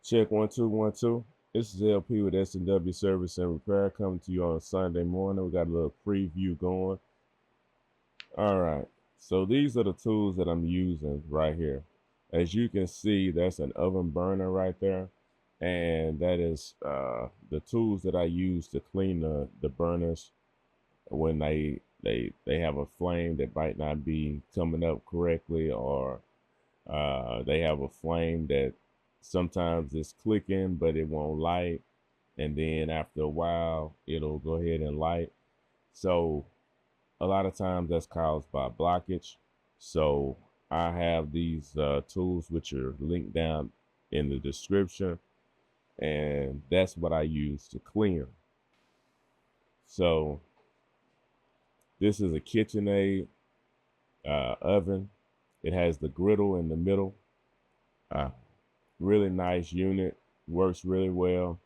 Check 1 2 1 2. This is LP with S&W Service and Repair coming to you on a Sunday morning. We got a little preview going. All right. So these are the tools that I'm using right here. As you can see, that's an oven burner right there. And that is the tools that I use to clean the burners when they have a flame that might not be coming up correctly, or they have a flame that sometimes it's clicking, but it won't light. And then after a while, it'll go ahead and light. So a lot of times that's caused by blockage. So I have these tools, which are linked down in the description. And that's what I use to clean them. So this is a KitchenAid oven. It has the griddle in the middle. Really nice unit, works really well,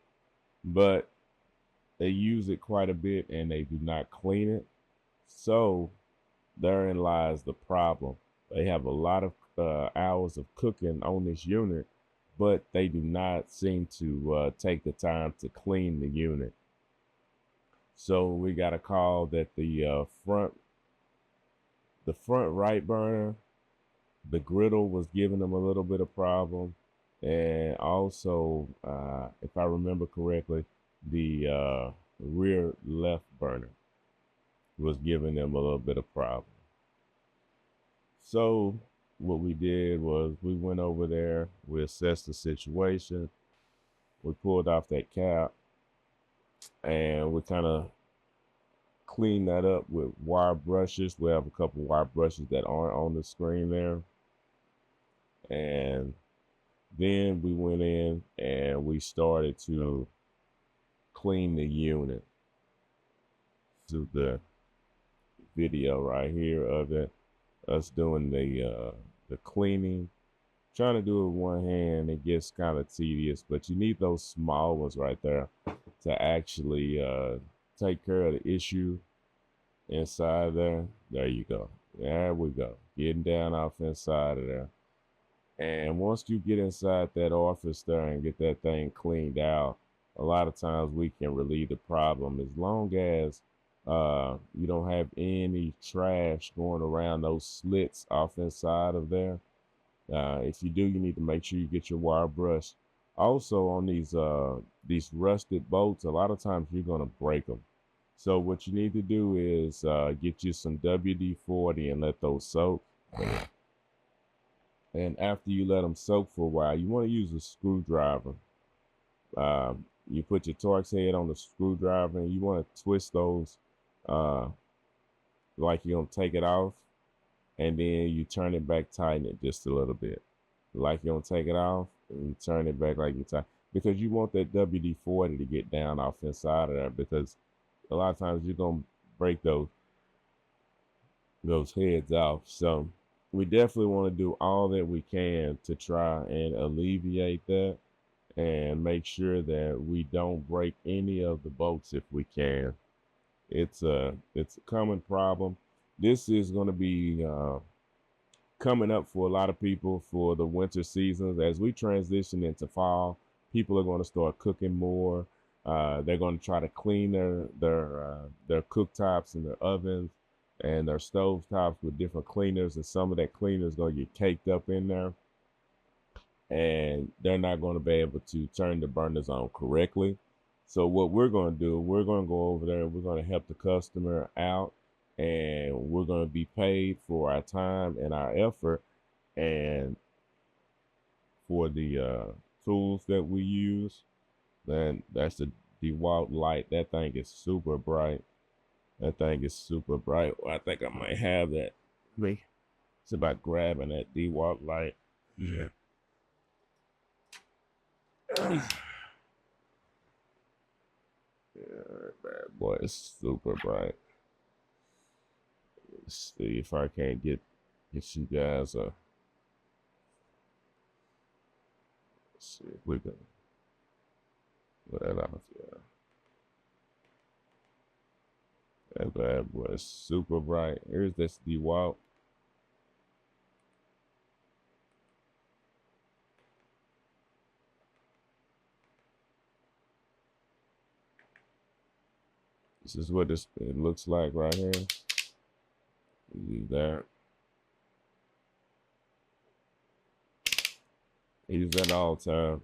but they use it quite a bit and they do not clean it. So therein lies the problem. They have a lot of hours of cooking on this unit, but they do not seem to take the time to clean the unit. So we got a call that the front right burner, the griddle was giving them a little bit of problem. And also, if I remember correctly, the rear left burner was giving them a little bit of problem. So what we did was we went over there, we assessed the situation, we pulled off that cap, and we kind of cleaned that up with wire brushes. We have a couple wire brushes that aren't on the screen there. And then we went in and we started to clean the unit. To the video right here of it, us doing the cleaning. Trying to do it with one hand, it gets kind of tedious, but you need those small ones right there to actually take care of the issue inside there. There you go. There we go. Getting down off inside of there. And once you get inside that office there and get that thing cleaned out, a lot of times we can relieve the problem as long as you don't have any trash going around those slits off inside of there. If you do, you need to make sure you get your wire brush. Also on these rusted bolts, a lot of times you're gonna break them. So what you need to do is get you some WD-40 and let those soak. And after you let them soak for a while, you want to use a screwdriver. You put your Torx head on the screwdriver and you want to twist those like you're going to take it off. And then you turn it back, tighten it just a little bit. Like you're going to take it off and you turn it back like you tighten. Because you want that WD-40 to get down off inside of there. Because a lot of times you're going to break those heads off. So we definitely want to do all that we can to try and alleviate that and make sure that we don't break any of the bolts if we can. It's a common problem. This is going to be coming up for a lot of people for the winter seasons. As we transition into fall, people are going to start cooking more. They're going to try to clean their cooktops and their ovens and their stove tops with different cleaners, and some of that cleaner is going to get caked up in there, and they're not going to be able to turn the burners on correctly. So what we're going to do, we're going to go over there and we're going to help the customer out, and we're going to be paid for our time and our effort and for the tools that we use. Then that's the DeWalt light. That thing is super bright. That thing is super bright. Well, I think I might have that. It's about grabbing that DeWalt light. Yeah. Yeah, bad boy, it's super bright. Let's see if I can't get you guys let's see if we can put that off. Yeah. That bad boy is super bright. Here's this DeWalt. This is what it looks like right here. Use that. Use that all the time.